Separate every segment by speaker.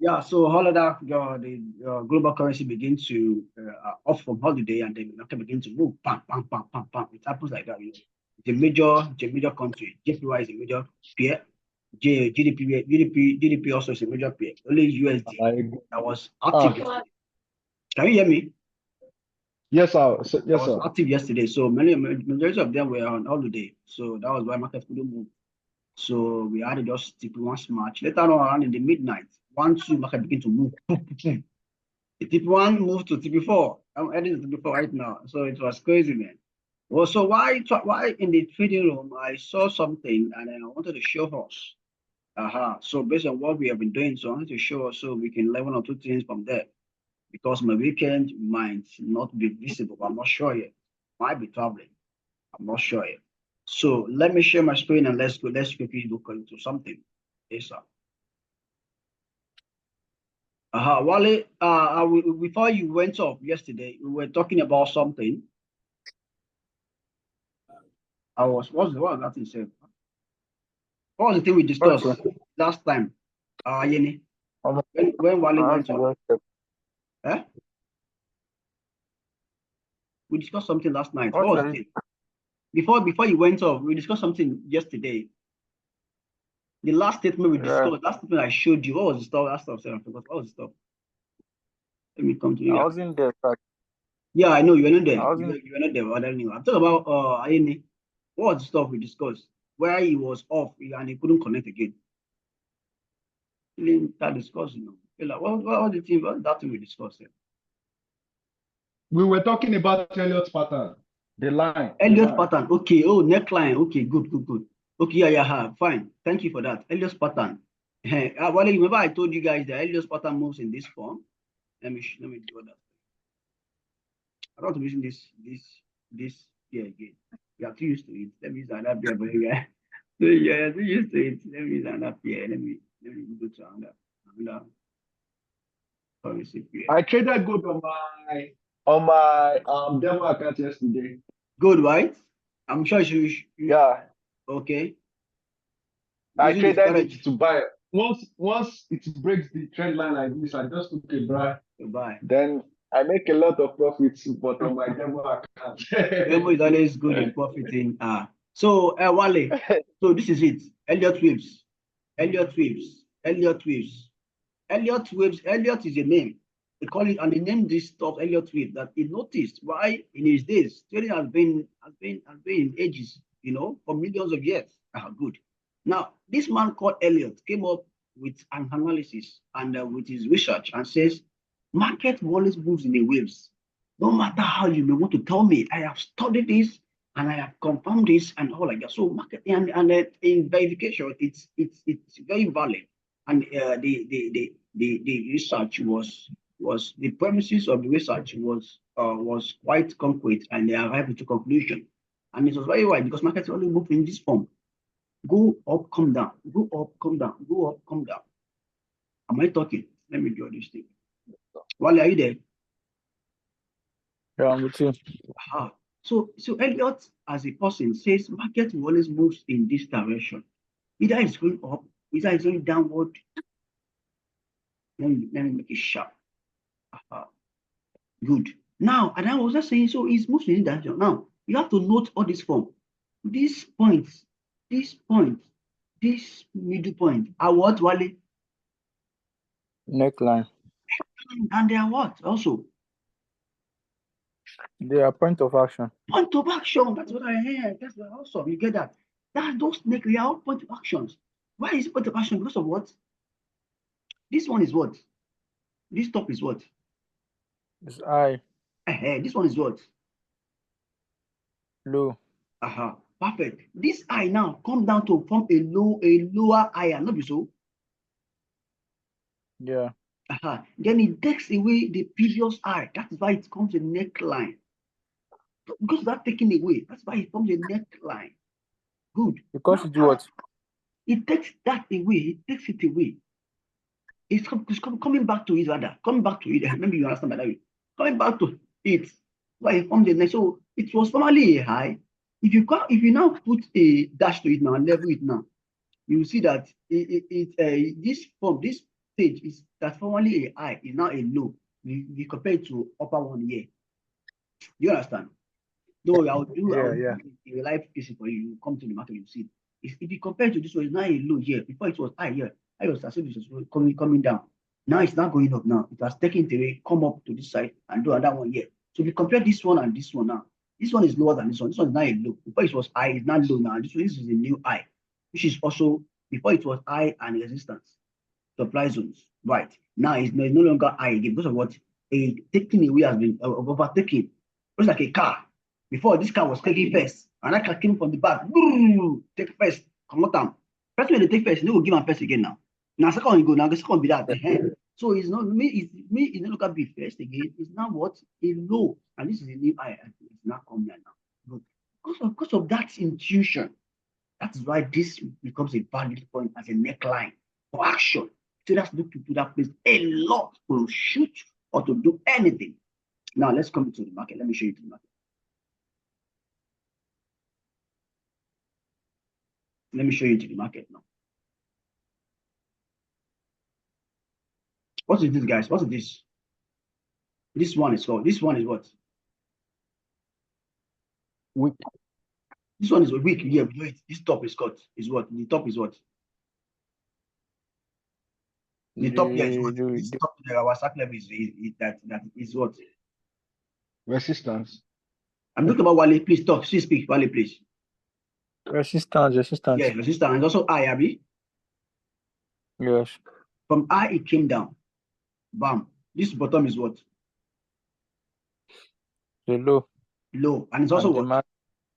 Speaker 1: Yeah, so all of that, the global currency begin to off from holiday, and then the market begin to move. Bam, bam, bam, bam, bam. It happens like that. You know, it's a major country. JPY is a major peer. GDP also is a major peer. Only USD that was active yesterday. Can you hear me?
Speaker 2: Yes, sir.
Speaker 1: I
Speaker 2: Yes,
Speaker 1: was
Speaker 2: sir.
Speaker 1: active yesterday, so majority of them were on holiday, so that was why market couldn't move. So we had to just stick to one match. Later on, around in the midnight, 1-2 market begin to move. The TP1 moved to TP4. I'm heading to TP4 right now, so it was crazy, man. Well, so why in the trading room I saw something and then I wanted to show us. So based on what we have been doing, so I wanted to show us so we can learn one or two things from there. Because my weekend might not be visible, but I'm not sure yet. Might be traveling. I'm not sure yet. So let me share my screen and let's go. Let's quickly look into something. Yes, sir. Wale, before you went off yesterday, we were talking about something. What was that thing said? What was the thing we discussed last time? Yeni, when Wale went off. Eh? We discussed something last night. What was it? Before you went off, we discussed something yesterday. The last statement we discussed, last statement I showed you, what was the stuff? Last stuff, I forgot. What was the stuff? Let me come to you.
Speaker 3: I wasn't there.
Speaker 1: Yeah, I know you were not there. You were not there. But anyway, I'm talking about Ayeni. What was the stuff we discussed? Where he was off and he couldn't connect again. That discussion. What was the thing? What that thing we discussed?
Speaker 2: We were talking about Elliot's pattern, the line.
Speaker 1: Elliot pattern. Okay. Oh, neckline. Okay. Good. Okay. Yeah. Fine. Thank you for that. Elliot's pattern. Well, remember I told you guys that Elliot's pattern moves in this form. Let me do that. I don't want to mention this here again. You are too used to it. Let me use that here, but yeah. So yeah, too used to it. Let me use that here. Let me go to another.
Speaker 2: I traded good on my demo account yesterday.
Speaker 1: Good, right? I'm sure you
Speaker 2: yeah.
Speaker 1: Okay.
Speaker 2: I traded it to buy. Once it breaks the trend line like this, I just took a buy. Then I make a lot of profits, but on my demo account.
Speaker 1: Demo is always good in profiting. So Wale, so this is it. Elliott waves. Elliott waves is a name. They call it, and they named this stuff Elliott wave. That he noticed why in his days trading has been in ages, for millions of years. Good. Now this man called Elliott came up with an analysis and with his research and says market always moves in the waves. No matter how you may want to tell me, I have studied this and I have confirmed this and all like that. So market and in verification, it's very valid. And the research was the premises of the research was quite concrete, and they arrived to conclusion. And it was very wide because markets only move in this form: go up, come down, go up, come down, go up, come down. Am I talking? Let me draw this thing. Wale, are you there?
Speaker 3: Yeah, I'm with you.
Speaker 1: So Elliot, as a person, says market will always moves in this direction. Either it's going up, either it's going downward. Let me make it sharp. Good. Now, and I was just saying, so it's moves in that direction. Now, you have to note all this form. These points, this middle point are what, Wale?
Speaker 3: Neckline.
Speaker 1: And they are what also?
Speaker 3: They are point of action.
Speaker 1: Point of action. That's what I hear. That's what also you get that. Those neckline are point of actions. Why is it point of action? Because of what? This one is what? This top is what?
Speaker 3: It's high.
Speaker 1: This one is what?
Speaker 3: Low.
Speaker 1: Perfect. This eye now come down to form a lower eye, not be so?
Speaker 3: Yeah.
Speaker 1: Then it takes away the previous eye. That is why it comes a neckline. Because that taken away, that's why it forms a neckline. Good.
Speaker 3: Because it do what?
Speaker 1: It takes that away. It takes it away. It's coming back to it rather. Coming back to it. Maybe you understand that way. Coming back to it. Why it forms a neck. So it was formerly a high. If you now put a dash to it now and level it now, you will see that this stage is that formerly a high is now a low. We compare it to upper 1 year. You understand? Though I'll do
Speaker 3: Yeah.
Speaker 1: a live case for you. You come to the market, you see. If you compare to this one, it's now a low here. Before it was high here. I was as if it was coming down. Now it's not going up now. It has taken it away, come up to this side and do another one here. So if you compare this one and this one now, this one is lower than this one. This one is now a low. Before it was high, it's not low now. This is a new high, which is also before it was high and resistance. Supply zones. Right. Now it's no longer high again because of what? A taking away has been overtaken. It's like a car. Before this car was taking first, and that car came from the back. Boom, take first, come on. First when they take first, they will give them first again now. Now second you go, now the second be that. So it's not me, it's no longer be first again. It's now what? A low. And this is a new high. It's not coming now. Because of that intuition, that is why this becomes a valid point as a neckline for action. Traders look to that place a lot to shoot or to do anything. Now let's come to the market. Let me show you the market. Let me show you to the market now. What is this, guys? What is this? This one is called. This one is what?
Speaker 3: Weak.
Speaker 1: This one is weak. Yeah, we do it. This top is cut. Is what? The top is what? The top here is what? This top there, our sack level is that is what?
Speaker 2: Resistance.
Speaker 1: I'm talking about Wale. Please stop. Please speak. Wale, please.
Speaker 3: Resistance.
Speaker 1: Yes, resistance. And also high, Abby.
Speaker 3: Yes.
Speaker 1: From high, it came down. Bam. This bottom is what?
Speaker 3: The low.
Speaker 1: Low. And it's also
Speaker 3: and
Speaker 1: what?
Speaker 3: demand.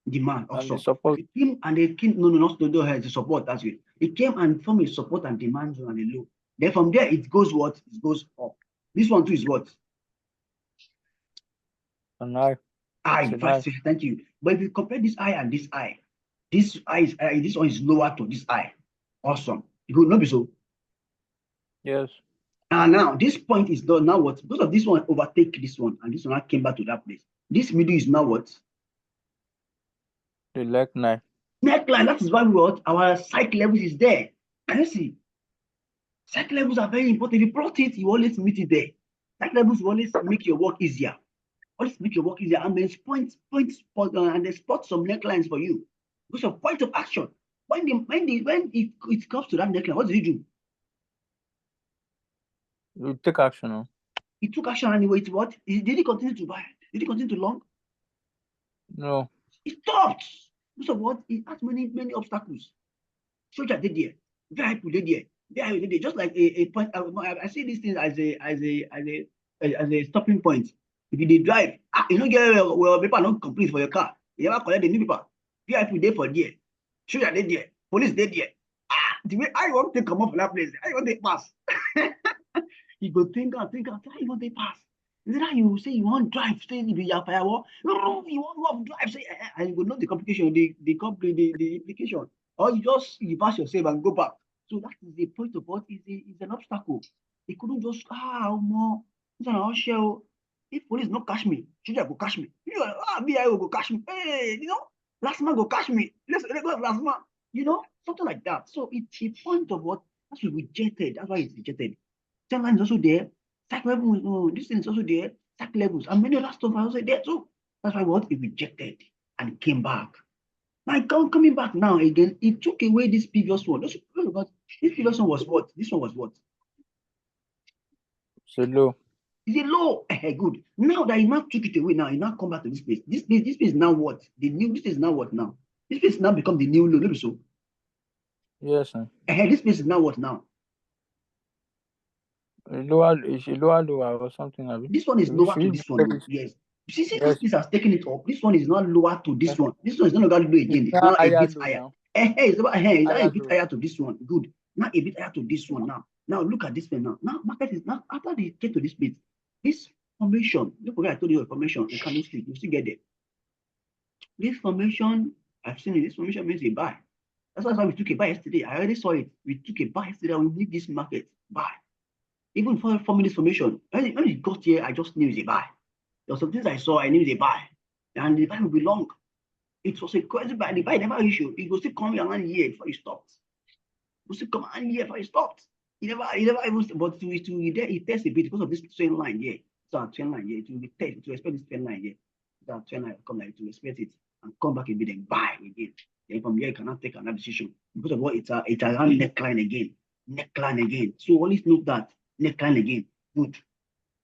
Speaker 1: Demand. Also.
Speaker 3: And the support.
Speaker 1: It came and they came. No, not to do here. The support. That's it. It came and formed a support and demand zone and a low. Then from there, it goes what? It goes up. This one too is what?
Speaker 3: An high.
Speaker 1: Thank you. But if you compare this eye and this eye is this one is lower to this eye. Awesome. It will not be so.
Speaker 3: Yes.
Speaker 1: And now this point is done. Now what? Because of this one overtake this one, and this one came back to that place. This middle is now what?
Speaker 3: The neckline.
Speaker 1: Neckline. That is why what our cycle levels is there. Can you see? Cycle levels are very important. If you plot it, you always meet it there. Cycle levels will always make your work easier. Always make your work easier, and there's points, and they spot some necklines for you. Because of point of action. When it comes to that neckline, what did he do?
Speaker 3: You take action. No?
Speaker 1: He took action anyway. It's what? Did he continue to buy? Did he continue to long?
Speaker 3: No.
Speaker 1: He stopped. Because of what? He has many obstacles. Soldier did there. VIP did there. VIP did there. Just like a point. I see these things as a stopping point. If you drive, you don't get well, paper not complete for your car. You never collect the new paper. VIP day for there. Soldier did there. Police did there. The way I want to come up from that place, I want to pass. You go think how you want to pass. Is that you say you want drive, stay in the firewall? No, you want drive, say, and you go know the complication, the implication. Or you pass yourself and go back. So that is the point of what is an obstacle. He couldn't just more. If police not catch me, should go catch me. BI will go catch me. Hey, last man go catch me. Let's go last man. Something like that. So it's a point of what that's rejected. That's why it's rejected. Trend line is also there. Stack levels, this thing is also there. Stack levels, and many other stuff are also there too. That's why what it rejected and came back. Now coming back now again, it took away this previous one. This previous one was what? This one was what?
Speaker 3: It's a low.
Speaker 1: It's a low. Good. Now that he now took it away, now he now come back to this place. This place is now what? This is now what now? This place now become the new low. Maybe so.
Speaker 3: Yes, sir.
Speaker 1: This place is now what now?
Speaker 3: Lower or something.
Speaker 1: This one is lower to this one. Yes. See, this place has taken it up. This one is not lower to this one. This one is no longer low again. It's now a bit higher. It's now a bit higher to this one. Good. Now a bit higher to this one now. Now look at this one now. Now market is now after they get to this place. This formation, look what I told you a formation in Kano Street. You still get it. This formation, I've seen it. This formation means a buy. That's why we took a buy yesterday. I already saw it. We took a buy yesterday. We need this market buy. Even for forming this formation, when it got here, I just knew it's a buy. There were some things I saw, I knew it's a buy. And the buy will be long. It was a crazy buy. The buy never issued. It will still come around here before it stopped. It will still come around here before it stopped. He never even, but it tests a bit because of this trend line here. So our trend line here, it will be test to expect this trend line here. So our trend line come like to expect it and come back a bit and buy again. Then from here, you cannot take another decision because of what it's a neckline again. So always look that neckline again. Good.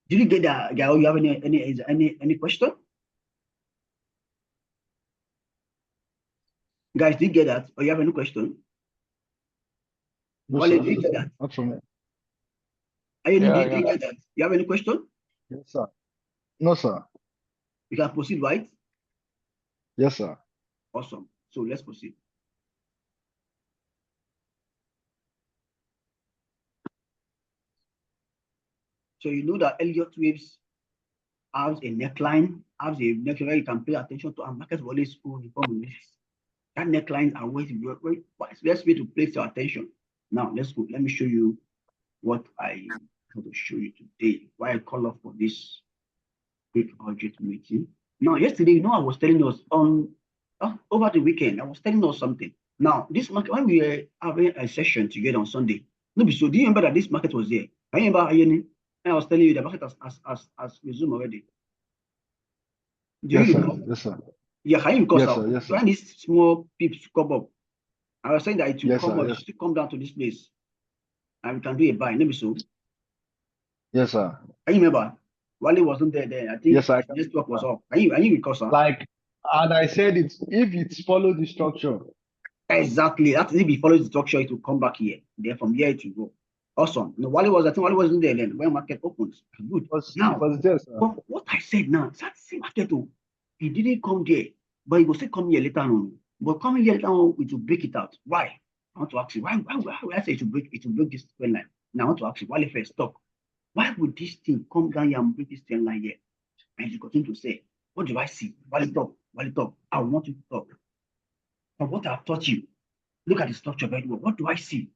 Speaker 1: Did you get that, guy? You have any question? Guys, did you get that? Or you have any question?
Speaker 2: No,
Speaker 1: Wale,
Speaker 2: sir.
Speaker 1: did you get that?
Speaker 2: Not from me.
Speaker 1: Did you get that? You have any question?
Speaker 2: Yes, sir. No, sir.
Speaker 1: You can proceed, right?
Speaker 2: Yes, sir.
Speaker 1: Awesome. So let's proceed. So you know that Elliott waves has a neckline where you can pay attention to, and markets will always go in form of this. That neckline are always very best way to place your attention. Now let's go. Let me show you what I want to show you today. Why I call up for this quick urgent meeting. Now, yesterday, I was telling us on over the weekend, I was telling us something. Now, this market, when we were having a session together on Sunday, no, so do you remember that this market was there? I remember I was telling you the market has resumed already. Do
Speaker 2: Yes,
Speaker 1: you
Speaker 2: sir.
Speaker 1: recall?
Speaker 2: Yes, sir.
Speaker 1: Yeah, can you recall?
Speaker 2: Yes, sir. Yes, sir.
Speaker 1: When these small pips come up, I was saying that it will
Speaker 2: Yes,
Speaker 1: come
Speaker 2: sir.
Speaker 1: up,
Speaker 2: Yes.
Speaker 1: it come down to this place, and we can do a buy. Maybe so.
Speaker 2: Yes, sir.
Speaker 1: I remember Wally wasn't there then. I think
Speaker 2: Yes, I can.
Speaker 1: this talk was off. Can you recall, sir?
Speaker 2: Like, and I said it, if it's follow the structure.
Speaker 1: Exactly. That's if he follows the structure, it will come back here. Then from here it will go. Awesome. No, I think Wally wasn't there then when market opens. Good. Now,
Speaker 2: there, sir.
Speaker 1: but what I said now, that's the market. He didn't come there, but he will still come here later on. But coming here later on, it will break it out. Why? I want to ask you, why would I say it will break this trend line? Now I want to ask you, Wally first, stop. Why would this thing come down here and break this trend line here? And you continue to say, what do I see? Wally talk. I want you to talk. But what I've taught you, look at the structure very well. What do I see?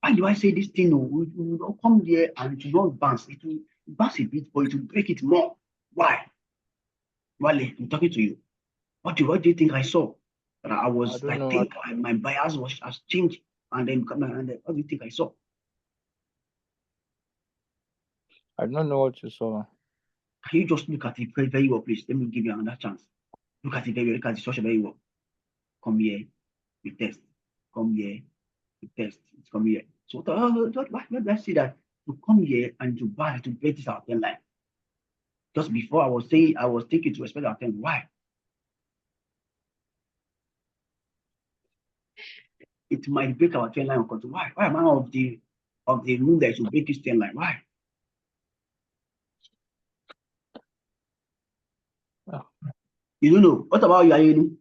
Speaker 1: Why do I say this thing will not come there and it will not bounce? It will bounce a bit, but it will break it more. Why? Wale, I'm talking to you. What do you think I saw? That I think my bias has changed, and then what do you think I saw?
Speaker 3: I don't know what you saw.
Speaker 1: Can you just look at it very, very well, please? Let me give you another chance. Look at it very well. Look at the structure very well. Come here, we test. Come here, we test. It's come here. So let's see that to come here and to buy to break this out line. Just before I was thinking to expect our 10. Why? It might break our 10 line because why? Why am I of the rule that it will break this 10 line? Why? Oh. You don't know. What about you, Ayenu?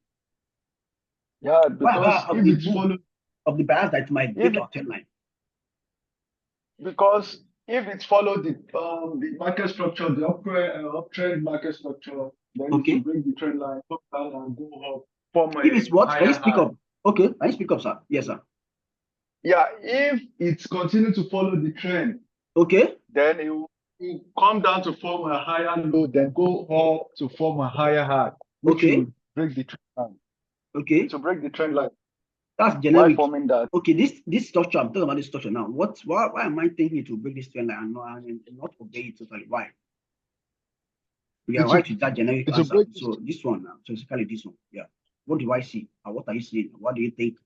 Speaker 2: Yeah, because if it's follow
Speaker 1: of the bias that might break our 10 line.
Speaker 2: Because if it's follow the market structure, the uptrend market structure, then it will break the trend line, up down and go up.
Speaker 1: If it's what? Can you speak up? Okay, can you speak up, sir? Yes, sir.
Speaker 2: Yeah, if it's continue to follow the trend,
Speaker 1: okay,
Speaker 2: then it will come down to form a higher low, then go up to form a higher high, which will break the trend line. Okay. To break the trend line.
Speaker 1: That's generic.
Speaker 2: Why forming that?
Speaker 1: Okay, this structure, I'm talking about this structure now. Why am I thinking to break this trend line and not obey it totally? Why? We are right with that generic answer. So this one now, specifically this one. Yeah. What do I see? What are you seeing? What do you think?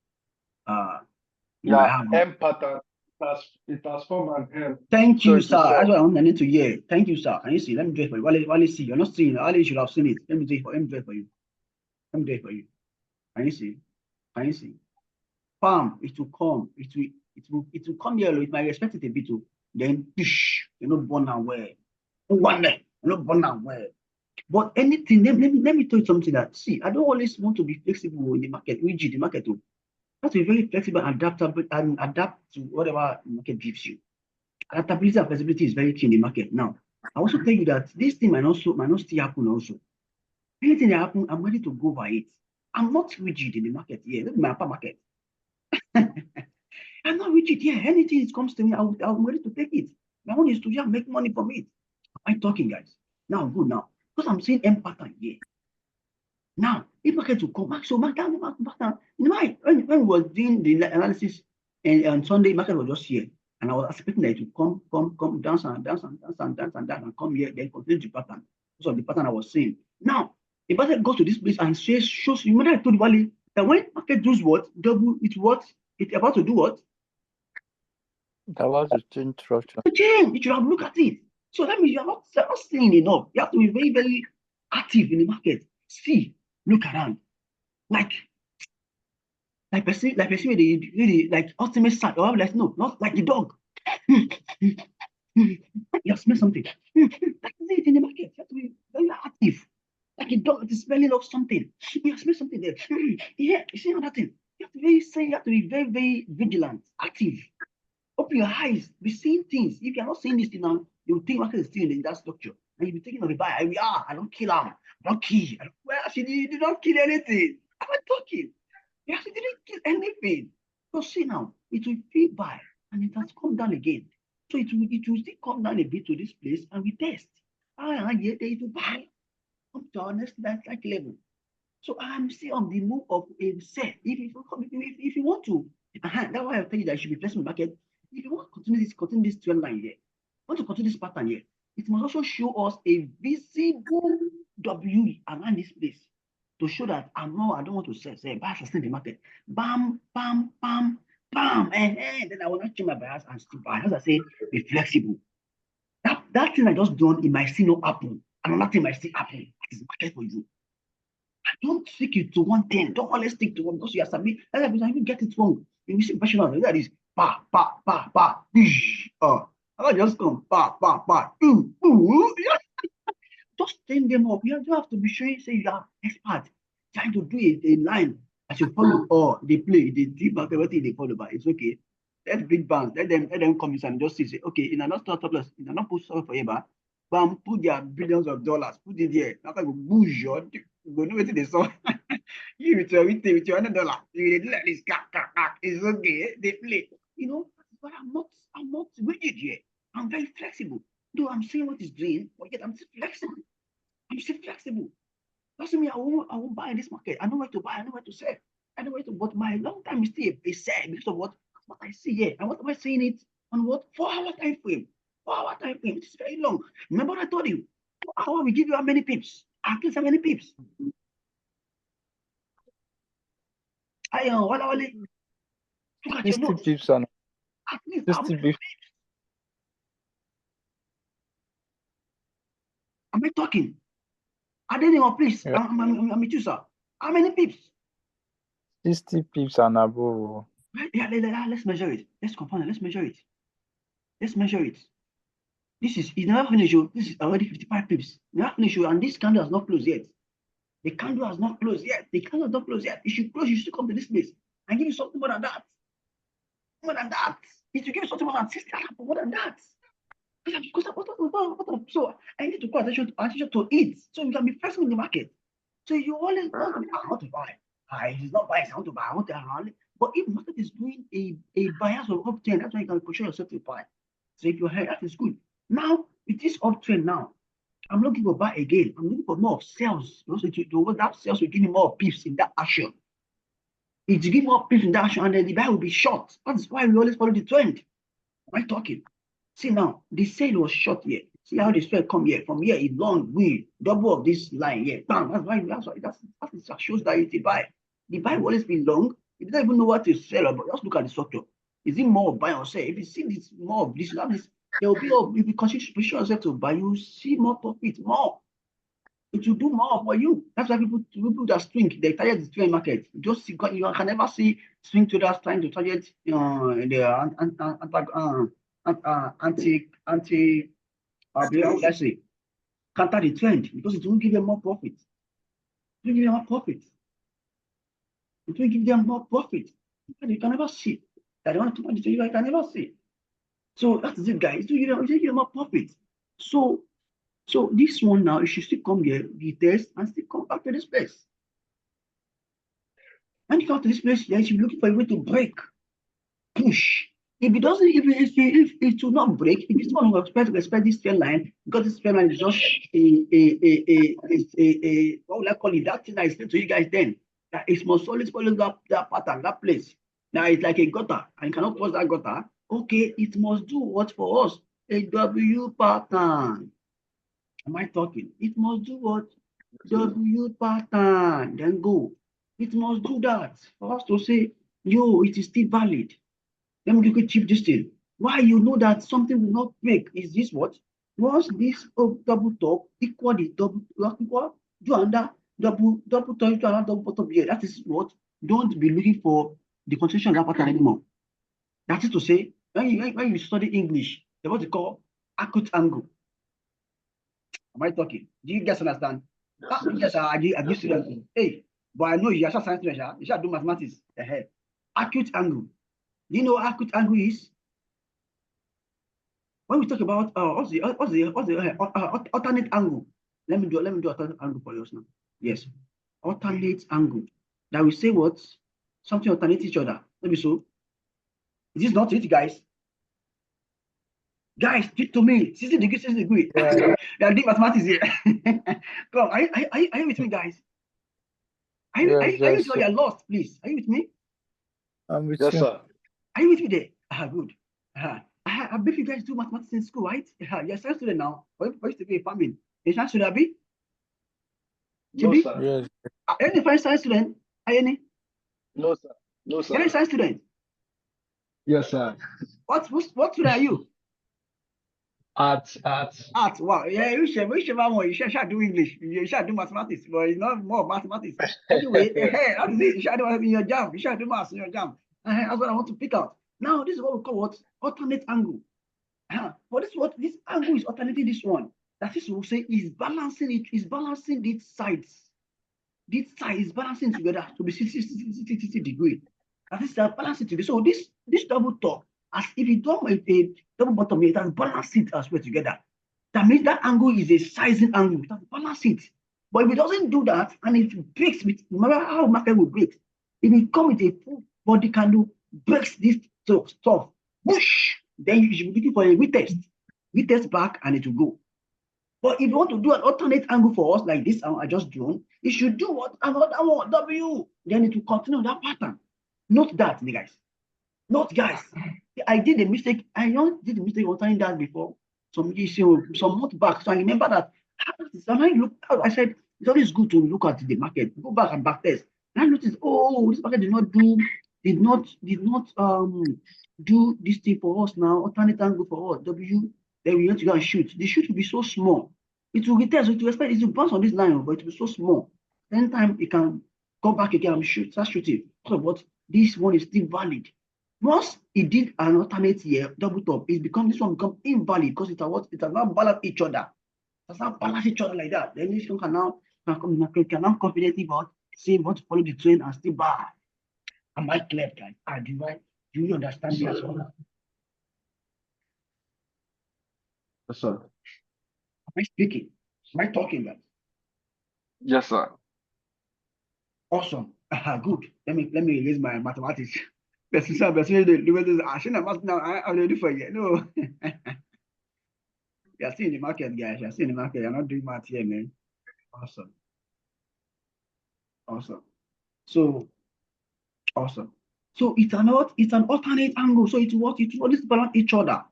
Speaker 2: M pattern. It has formed an M.
Speaker 1: Thank you, sir. That's what I need to hear. Thank you, sir. Can you see? Let me do it for you. Wale, see. You're not seeing it. Wale should have seen it. Let me do it for you. Let me do it for you. Can you see? Can you see? Bam, it will come. It will come here. It might expect it a bit too. Then born away. One day, born away. But anything, let me tell you something that I don't always want to be flexible in the market, rigid the market too. You have to be very flexible and adaptable and adapt to whatever the market gives you. Adaptability and flexibility is very key in the market. Now, I also tell you that this thing might not still happen also. Anything that happens, I'm ready to go by it. I'm not rigid in the market here. Look at my upper market. I'm not rigid here. Anything that comes to me, I'm ready to take it. My own is to make money from it. I'm talking, guys. Now, good now. Because I'm seeing M pattern here. Now, if market will come back, so market, when we were doing the analysis and on Sunday, market was just here. And I was expecting that to come, dance and come here, then continue the pattern. Because of the pattern I was seeing. Now, the pattern goes to this place and shows you, remember I told Wally that when market does what? Double, it's about to do what?
Speaker 3: That was a change structure.
Speaker 1: Change. You should have looked at it. So that means you're not seeing enough. You have to be very, very active in the market. See, look around. Like person really like ultimate side, or like no, not like the dog. You smell something. That's it in the market. You have to be very active. Like a dog that is smelling of something. You smell something there. Yeah, you see another thing. You have to be very, very vigilant, active. Open your eyes, be seeing things. If you're not seeing this thing now, you think market is still in that structure. And you'll be thinking of a buy. I don't kill him. I don't kill. Well, actually, you did not kill anything. I'm not talking. You actually didn't kill anything. So see now, it will feel by and it has come down again. So it will still come down a bit to this place and we test. Yeah, it will buy up to our next like level. So I'm still on the move of a sell. If you want to, that's why I tell you that you should be placing the market. If you want to continue this trend line here, want to continue this pattern here, it must also show us a visible W around this place to show that I don't want to sell, buy sustain the market. Bam, bam, bam, bam, and then I will not change my bias and still buy. As I say, be flexible. That thing I just done, it might still not happen. Another thing might still happen. That is market for you. Don't stick it to one thing. Don't always stick to one because you are submit. That's why you get it wrong. You see professional. That is pa. I just come pa. Just turn them up. You don't have to be showing say you are expert. Trying to do a line as you follow or they play the deep market everything they follow, but it's okay. Let big bands let them come in and just say okay in another startup plus in another post forever. Bam, put their billions of dollars, put it there. Now I go boost your go know what they saw. You with your $100, you do like this, it's okay. They play, but I'm not rigid here. I'm very flexible. Though I'm saying what is doing, but yet I'm still flexible. Doesn't mean I won't buy in this market. I know where to buy, I know where to sell, I know where to. But my long time is still a sell because of what I see here. And what am I saying it on what 4-hour time frame? 4-hour time frame. It's very long. Remember what I told you? 4 hours we give you how many pips? At least how many pips? What are look at your
Speaker 3: 60
Speaker 1: notes.
Speaker 3: pips and
Speaker 1: At least
Speaker 3: 60 pips.
Speaker 1: Am I talking? Are they in please?
Speaker 3: Yeah.
Speaker 1: I'm with you, sir. How many pips?
Speaker 3: 60 pips and above.
Speaker 1: Yeah, let's measure it. Let's confirm it. Let's measure it. This is never finished. This is already 55 pips. Never finished, and this candle has not closed yet. The candle has not closed yet. It should close. You should come to this place and give you something more than that. It should give you something more than 60, more than that. So I need to call attention to it so you can be flexible in the market. So you always want to buy. It's not buy, I want to buy, I want to buy. But if the market is doing a bias of uptrend, that's why you can position yourself to buy. So if you're here, that is good. Now, with this uptrend now, I'm looking for buy again. I'm looking for more of sales. Also, that sales will give me more pips in that action. If you give more pips in that action, and then the buy will be short. That's why we always follow the trend. Am I talking? See now, the sale was short here. See how the spread come here. From here, it long, we double of this line here. Bam, that shows that it's a buy. The buy will always be long. You don't even know what to sell, but just look at the structure. Is it more buy or sell? If you see this more of this, there will be if you continue to position yourself to buy, you see more profit, more. It will do more for you. That's why people that swing, they target the swing market. You can never see swing traders trying to target let's say counter the trend because it will give them more profit. You can never see that they want to you can never see. So that's it, guys. You give them more profit. So this one now, you should still come here, the test, and still come back to this place. When you come to this place, you should be looking for a way to break, push. If it doesn't, if it will not break, if it's not respect this trend line, because this trend line is just what would I call it? That thing I explained to you guys then. That it must always follow that pattern, that place. Now it's like a gutter, and you cannot cross that gutter okay, it must do what for us? A W pattern. Am I talking? It must do what? W pattern. Then go. It must do that for us to say, yo, it is still valid. Let me quickly chip this thing. Why you know that something will not break is this what? Once this double top equal the double equal do under double top to another double bottom here. That is what? Don't be looking for the concentration of that pattern anymore. That is to say, when you study English, they what they call acute angle. Am I talking? Do you guys understand? You guys are agree students. Hey, but I know you are science students. You should do mathematics. Acute angle. Do you know what acute angle is? When we talk about what's the alternate angle? Let me do alternate angle for you now. Yes, alternate angle. That will say what? Something alternate each other. Maybe so. Is this not it, guys? Guys, get to me. 60 degrees, 60 degrees.
Speaker 3: Yeah.
Speaker 1: They are doing mathematics here. Come on, are you with me, guys? Are you
Speaker 3: Yes,
Speaker 1: with me?
Speaker 3: yes.
Speaker 1: You're lost, please. Are you with me?
Speaker 3: I'm with
Speaker 2: Yes,
Speaker 3: you.
Speaker 2: sir.
Speaker 1: Are you with me there? Good. I bet you guys do mathematics in school, right? You're a science student now. For you to be a farming. You're a science student, Abi?
Speaker 2: No,
Speaker 1: Chibi?
Speaker 2: sir.
Speaker 3: Yes.
Speaker 1: Any fine science student? Are you any?
Speaker 2: No, sir. No,
Speaker 1: You're a
Speaker 2: sir.
Speaker 1: science student.
Speaker 2: Yes, sir.
Speaker 1: What student are you?
Speaker 2: Art.
Speaker 1: Art. Wow. Yeah, whichever one. You should do English. You should do mathematics, but it's not more mathematics. Anyway, how do you should do in your jam? You should do maths in your jam. That's what I want to pick out. Now, this is what we call what? Alternate angle. But this angle is alternating this one. That is, we'll say, is balancing it, is balancing these sides. This side is balancing together to be 60 degree. That is balancing together. So this double top, as if you don't make a double bottom here, it has balanced it as well together. That means that angle is a sizing angle. It has balanced it. But if it doesn't do that, and it breaks with, no matter how market will break, if it comes with a full body candle, breaks this stuff, whoosh, then you should be looking for a retest. Retest back and it will go. But if you want to do an alternate angle for us, like this I just drawn, it should do what? Another one, W. Then it will continue that pattern. Note that, guys. Note, guys. I did a mistake. I did a mistake on turning that before some months back. So I remember that. I said, it's always good to look at the market, go back and back test. And I noticed, oh, this market did not do this thing for us now, alternate angle for us, W. Then we have to go and shoot. The shoot will be so small. It will retest, it will expect it to bounce on this line, but it will be so small. Then time it can go back again and start shooting. So what this one is still valid. Once it did an alternate here, double top, this one become invalid because it has not balanced each other. It has not balanced each other like that. Then this one can now confidently say want to follow the trend and still buy. Am I clear, guys? Do you understand me as well? Am
Speaker 2: Yes, sir.
Speaker 1: I speaking? Am I talking, guys?
Speaker 2: Yes, sir.
Speaker 1: Awesome. Good. Let me erase my mathematics. I shouldn't have now. I'm ready for you. No. You're still in the market, guys. You're still in the market. You're not doing math here, man. Awesome. Awesome. So awesome. So it's an alternate angle. So it's what it always balance each other.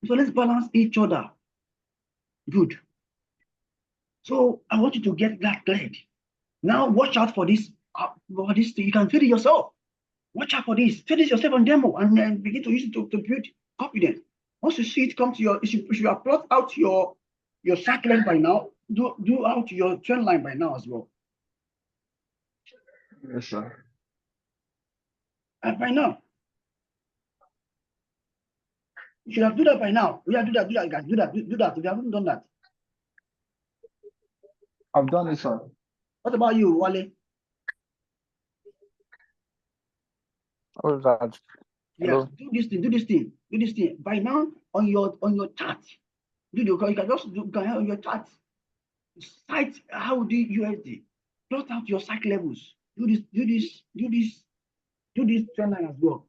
Speaker 1: So let's balance each other. Good. So I want you to get that cleared. Now watch out for this. You can feel it yourself. Watch out for this. Feel this yourself on demo and then begin to use it to build confidence. Once you see it come to you should have plot out your cycle line by now. Do out your trend line by now as well.
Speaker 2: Yes, sir.
Speaker 1: And by now, you should have do that by now. We have do that, guys. Do that. If you haven't done that.
Speaker 2: I've done it, sir.
Speaker 1: What about you, Wale?
Speaker 3: What was that?
Speaker 1: Yes,
Speaker 3: Hello?
Speaker 1: do this thing. By now on your chart. You can just do on your chart. Cite how the USD. Plot out your cycle levels. Do this trend line as well.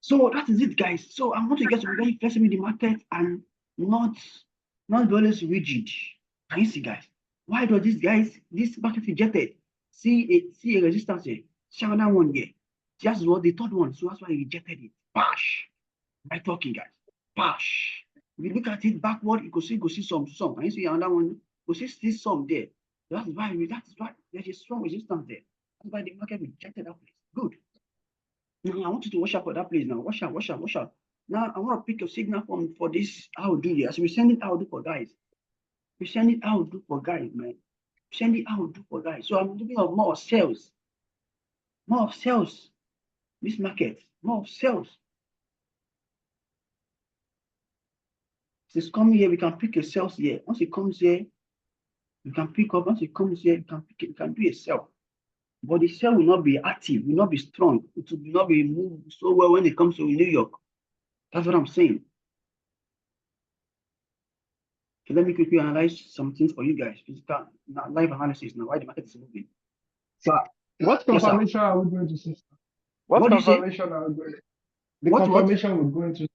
Speaker 1: So that is it, guys. So I want you guys to be very flexible in the market and not always rigid. Can you see, guys? Why do this market rejected? See a resistance here. See another one here. That's what the third one. So that's why he rejected it. Bash. Am I talking, guys? Bash. If you look at it backward, you could see some. Can you see another one? You could see some there. That is why there's a strong resistance there. That's why the market rejected that place. Good. Now I want you to watch out for that place now. Watch out. Now I want to pick a signal for this. How do this? We send it out for guys. We send it out for guys, man. Send it out for guys. So I'm looking at more sales. More of sales. This market. More of sales. Since coming here, we can pick a sales here. Once it comes here, you can pick up. Once it comes here, you can do a sell. But the sell will not be active, will not be strong. It will not be moved so well when it comes to New York. That's what I'm saying. So let me quickly analyze some things for you guys. Physical live analysis now. Why the market is moving.
Speaker 2: Sir, what confirmation are we going to see?
Speaker 1: What
Speaker 2: confirmation are we going to? The
Speaker 1: what,
Speaker 2: confirmation we're going to.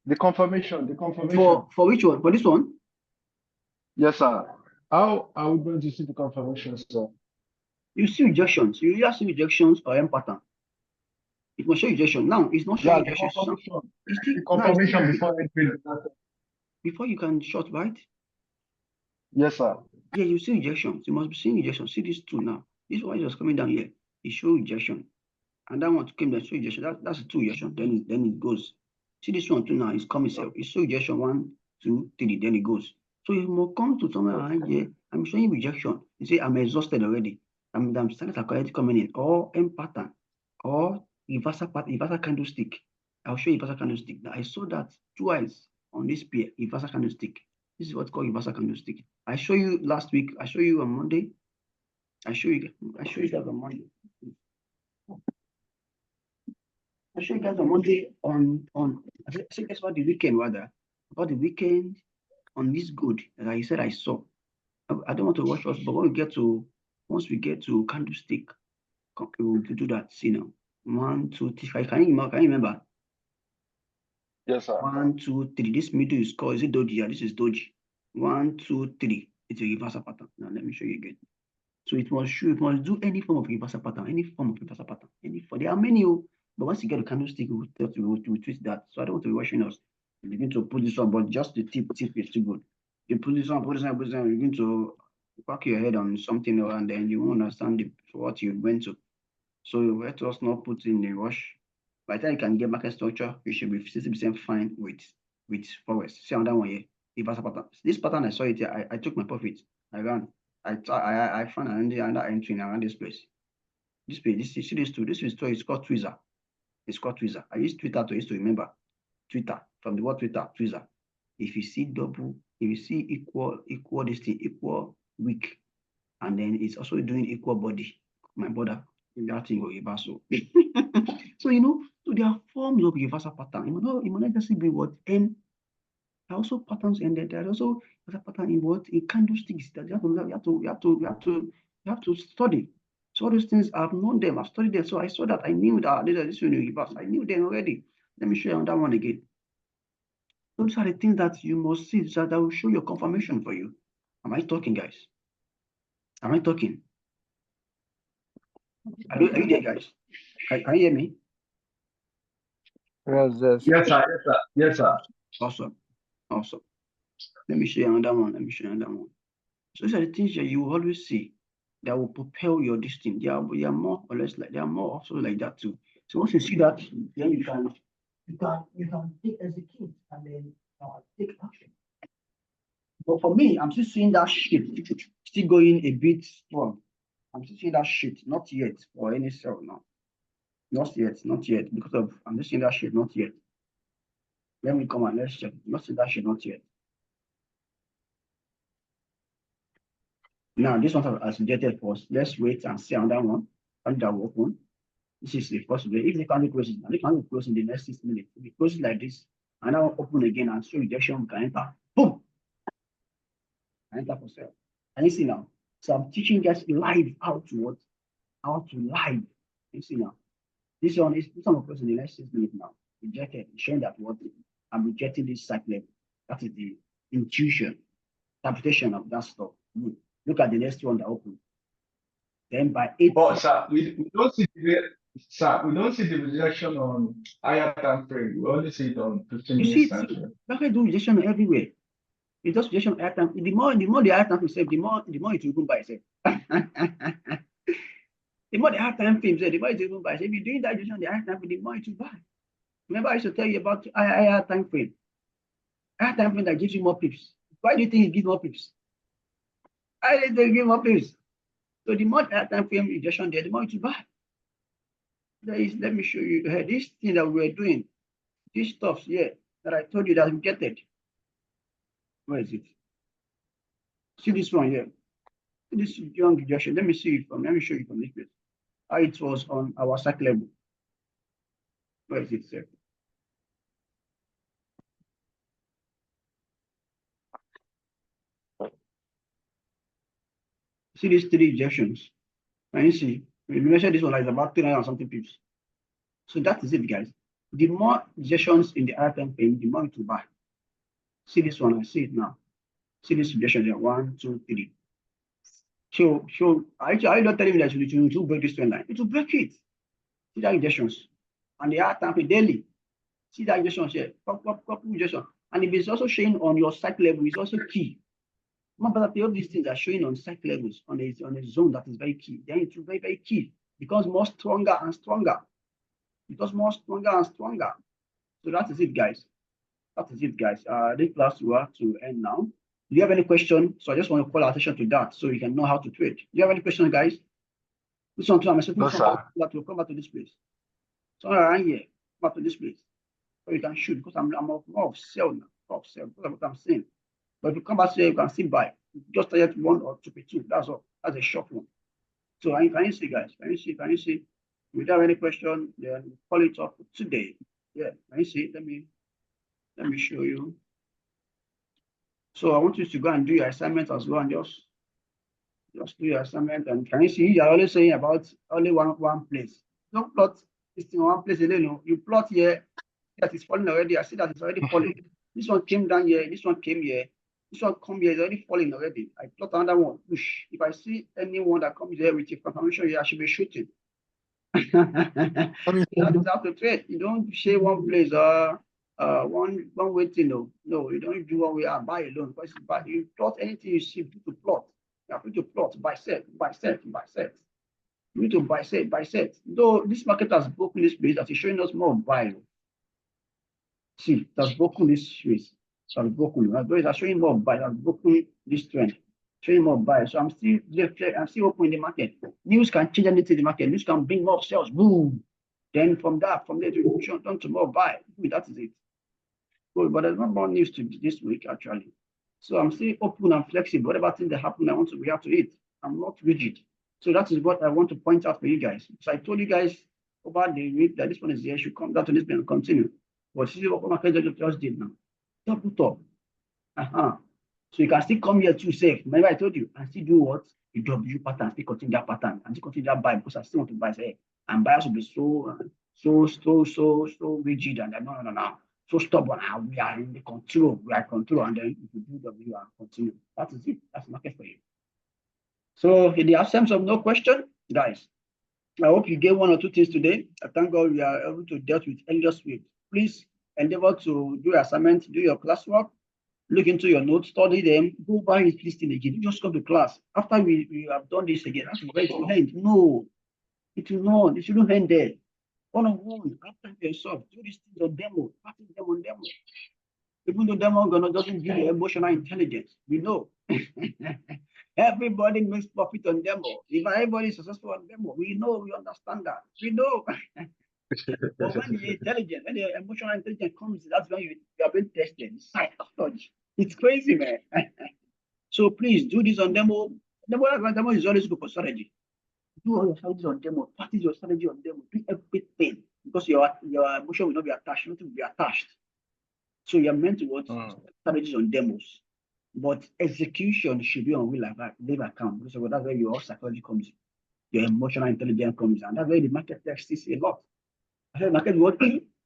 Speaker 2: The confirmation.
Speaker 1: For which one? For this one?
Speaker 2: Yes, sir. How are we going to see the confirmation, sir?
Speaker 1: You see rejections. You either see rejections or M pattern. It will show rejection. Now it's not showing rejection.
Speaker 2: The confirmation before entering.
Speaker 1: Before you can short, right?
Speaker 2: Yes, sir.
Speaker 1: Yeah, you see rejections. You must be seeing rejection. See these two now. This one is just coming down here. It shows rejection. And that one came down, show rejection. That's a two rejection. Then it goes. See this one too now. It's coming self. It's show rejection 1, 2, 3. Then it goes. So you must come to somewhere around here. I'm showing rejection. You say I'm exhausted already. I'm starting already coming in. Or M pattern. Or reversal candlestick. I'll show you reversal candlestick. Now I saw that twice on this pair. Reversal candlestick. This is what's called reversal candlestick. I show you last week. I show you on Monday. I show you guys on Monday. I show you guys on Monday I think that's about the weekend rather. About the weekend on this good that I said I saw. I don't want to rush us, but once we get to candlestick, we'll do that. See now. 1, 2, 3. Can you remember?
Speaker 2: Yes, sir.
Speaker 1: 1, 2, 3. This middle is called, is it doji? Yeah, this is doji. 1, 2, 3. It's a reversal pattern. Now let me show you again. So it must do any form of reversal pattern, there are many, but once you get a candlestick, we twist that. So I don't want to be rushing us. You begin to put this on, but just the tip is too good. You put this on, you begin to whack your head on something, and then you won't understand what you went to. So let us not put in a rush. By the time you can get market structure, you should be 60% fine with Forex. See on that one here, reversal pattern. This pattern I saw it here, I took my profit. I ran. I found another entry around this place. See this two. This is called Twitter. It's called Twitter. I use Twitter to remember. Twitter, from the word Twitter. If you see double, if you see equal weak, and then it's also doing equal body, my brother, that thing will reverse. So so there are forms of reversal pattern. It might not just be what M. There are also patterns, and there are also a pattern in what in candlesticks that you have to study. So all those things I've known them, I've studied them. So I saw that I knew that this will reverse. I knew them already. Let me show you on that one again. Those are the things that you must see so that will show your confirmation for you. Am I talking, guys? Am I talking? Are you there, guys? Can you hear me?
Speaker 3: Yes.
Speaker 2: Yes, sir.
Speaker 1: Awesome. Let me show you another one. So these are the things that you will always see that will propel your destiny. They are more or less like, they are more also like that too. So once you see that, then you can take execute and then take action. But for me, I'm still seeing that shift still going a bit strong. I'm still seeing that shift, not yet for any sell now. Not yet, because of I'm just seeing that shift, not yet. Let me come and let's check. Not seeing that shift, not yet. Now this one has rejected first. Let's wait and see on that one. And that will open. This is the first way. If the candle closes, and the candle closes in the next 6 minutes, if it closes like this, and now open again and show rejection, we can enter. Boom! Enter for sale. Can you see now? So I'm teaching guys live how to live. You see now. This one will close in the next 6 minutes now. rejected, showing that what I'm rejecting this cycle level. That is the intuition, interpretation of that stuff. Look at the next one that opened. Then by 8.
Speaker 2: But sir, we don't see the rejection on higher time frame. We only see it on 15 minutes time frame.
Speaker 1: Market do rejection everywhere. It does rejection higher time. The more the higher time frame itself, the more it will go by itself. The more the higher time frame itself, the more it will go by itself. If you're doing that rejection on the higher time frame, the more it will buy. Remember, I used to tell you about higher time frame. Higher time frame that gives you more pips. Why do you think it gives more pips? I didn't give more pips. So the more higher time frame rejection there, the more it will buy. Let me show you this thing that we're doing. These stuffs here that I told you that we get it. Where is it? See this one here. This young rejection. Let me show you from this place. How it was on our cycle level. Where is it, sir? See these 3 rejections. Can you see? We measure this one like about 300 and something pips. So that is it, guys. The more rejections in the higher time frame, the more it will buy. See this one, I see it now. See this rejection there, 1, 2, 3. So I don't tell you that it will break this trend line. It will break it. See that rejections. And the higher time frame daily. See that rejections here, couple rejection. And if it's also showing on your cycle level, it's also key. Remember that all these things are showing on cycle levels on a zone that is very key. Then it will be very key. Becomes more stronger and stronger. Becomes more stronger and stronger. So that is it, guys. That is it, guys. This class will have to end now. Do you have any question? So I just want to call attention to that so you can know how to trade. Do you have any questions, guys? This one too, I'm expecting that will come back to this place. So around here, come back to this place. So you can shoot because I'm more of sell now. Because of what I'm saying. But if you come back here, you can still buy. Just target 1 or 2p2. That's all. That's a short one. So can you see, guys? Can you see? If you have any question, then call it off today. Yeah, can you see? Let me show you. So I want you to go and do your assignment as well, and just do your assignment. And can you see? You're always saying about only one place. Don't plot this in one place alone. You plot here that is falling already. I see that it's already falling. This one came down here. This one came here. This one come here is already falling already. I plot another one. Push. If I see anyone that comes here with a confirmation here, I should be shooting. That is how to trade. You don't share one place one waiting. No, you don't do one way and buy alone. Because you plot anything you see, you to plot. You have to plot, buy set. You need to buy set. Though this market has broken this place, that is showing us more buy. See, it has broken this space. It has broken. It has showing more buy. It has broken this trend. Showing more buy. So I'm still open in the market. News can change anything in the market. News can bring more sales. Boom. Then from there to show on to more buy. That is it. Good, but there's not more news to this week actually. So I'm still open and flexible. Whatever thing that happen, I want to react to it. I'm not rigid. So that is what I want to point out for you guys. So I told you guys over the week that this one is here, should come down to this and continue. But this is what market just did now. Double top. So you can still come here too safe. Remember I told you, and still do what? The W pattern, still continue that pattern, and still continue that buy because I still want to buy. Say, and buyers will be so rigid and no. So stubborn. We are in the control. We are control, and then if you do W and continue. That is it. That's market for you. So in the absence of no question, guys, I hope you get 1 or 2 things today. I thank God we are able to deal with Elliott Swift. Please endeavor to do your assignment, do your classwork, look into your notes, study them, go by his listing again. You just come to class. After we have done this again, that's where it will end. No, it will not. It shouldn't end there. One-on-one, after yourself, do these things on demo, practice them on demo. Even though demo doesn't give you emotional intelligence, we know. Everybody makes profit on demo. If everybody is successful on demo, we know, we understand that. We know. But when the intelligence, when the emotional intelligence comes, that's when you are being tested. Psychology. It's crazy, man. So please do this on demo. Demo is always good for strategy. Do all your strategies on demo. Practice your strategy on demo. Do everything because your emotion will not be attached. Nothing will be attached. So you're meant to watch strategies on demos, but execution should be on real live account because that's where your psychology comes in. Your emotional intelligence comes in, and that's where the market text is a lot. I said market what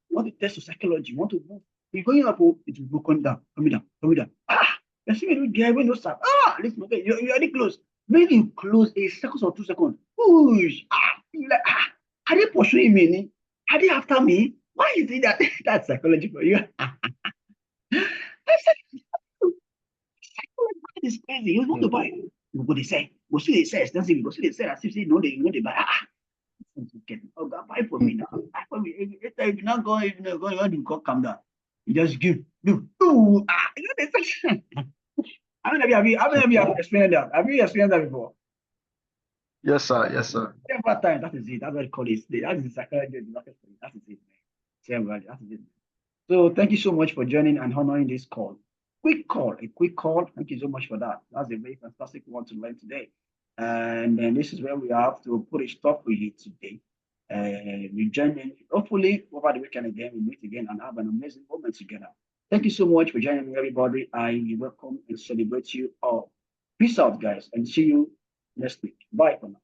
Speaker 1: You want to test your psychology. You want to move. You're going up, oh, it will go coming down, coming down, coming down. Ah, you see me there when no start. Ah, listen, okay, you're already close. Maybe you close a second or 2 seconds. Whoosh, ah, you're like, ah, are they pursuing me? Are they after me? Why is it that that's psychology for you? It's crazy. You want to buy. You go to say, go see they say expensive. Go see they say as if say no, they buy. Ah, oh, God, buy for me now. Buy for me. If you're not going, if you're not going, you want to calm down. You just give. Ooh, ah, you know they say. How many of you have experienced that? Have you experienced that before?
Speaker 2: Yes, sir. Yes, sir.
Speaker 1: Several times. That is it. That's what they call it. That is the psychology of the market for you. That is it, man. Several. That is it. So thank you so much for joining and honoring this call. A quick call. Thank you so much for that. That's a very fantastic one to learn today. And then this is where we have to put a stop with it today. We join in. Hopefully, over the weekend again, we meet again and have an amazing moment together. Thank you so much for joining me, everybody. I welcome and celebrate you all. Peace out, guys, and see you next week. Bye for now.